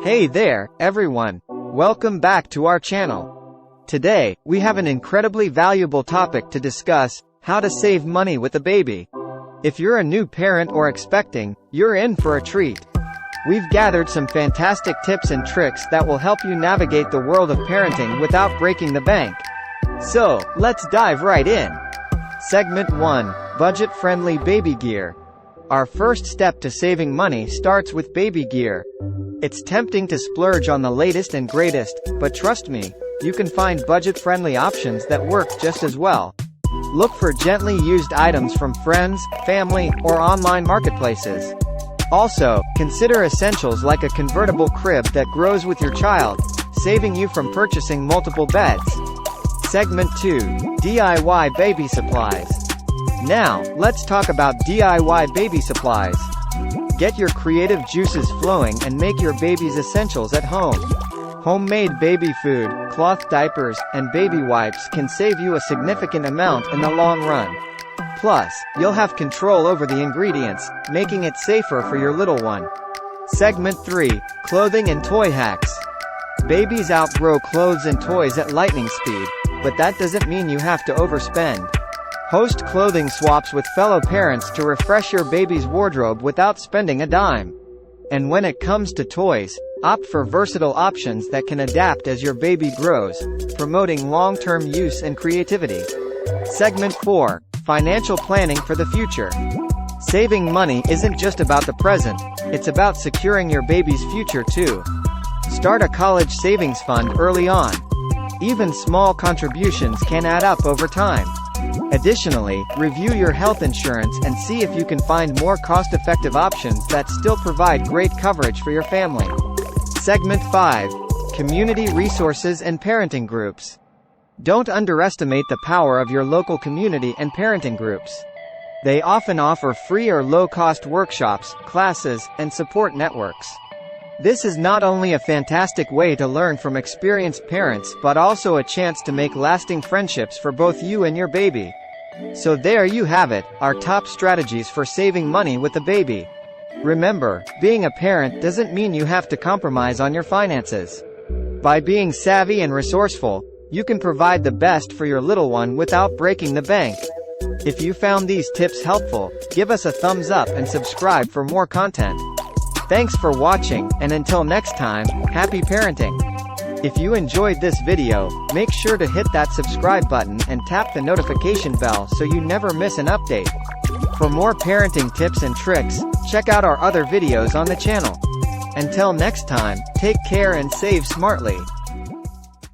Hey there, everyone. Welcome back to our channel. Today, we have an incredibly valuable topic to discuss: how to save money with a baby. If you're a new parent or expecting, you're in for a treat. We've gathered some fantastic tips and tricks that will help you navigate the world of parenting without breaking the bank. So, let's dive right in. Segment 1: Budget-friendly baby gear. Our first step to saving money starts with baby gear. It's tempting to splurge on the latest and greatest, but trust me, you can find budget-friendly options that work just as well. Look for gently used items from friends, family, or online marketplaces. Also, consider essentials like a convertible crib that grows with your child, saving you from purchasing multiple beds. Segment 2: DIY baby supplies. Now, let's talk about DIY baby supplies. Get your creative juices flowing and make your baby's essentials at home. Homemade baby food, cloth diapers, and baby wipes can save you a significant amount in the long run. Plus, you'll have control over the ingredients, making it safer for your little one. Segment 3: Clothing and toy hacks. Babies outgrow clothes and toys at lightning speed, but that doesn't mean you have to overspend. Host clothing swaps with fellow parents to refresh your baby's wardrobe without spending a dime. And when it comes to toys, opt for versatile options that can adapt as your baby grows, promoting long-term use and creativity. Segment 4: Financial planning for the future. Saving money isn't just about the present, it's about securing your baby's future too. Start a college savings fund early on. Even small contributions can add up over time. Additionally, review your health insurance and see if you can find more cost-effective options that still provide great coverage for your family. Segment 5: Community resources and parenting groups. Don't underestimate the power of your local community and parenting groups. They often offer free or low-cost workshops, classes, and support networks. This is not only a fantastic way to learn from experienced parents but also a chance to make lasting friendships for both you and your baby. So there you have it, our top strategies for saving money with a baby. Remember, being a parent doesn't mean you have to compromise on your finances. By being savvy and resourceful, you can provide the best for your little one without breaking the bank. If you found these tips helpful, give us a thumbs up and subscribe for more content. Thanks for watching, and until next time, happy parenting! If you enjoyed this video, make sure to hit that subscribe button and tap the notification bell so you never miss an update. For more parenting tips and tricks, check out our other videos on the channel. Until next time, take care and save smartly.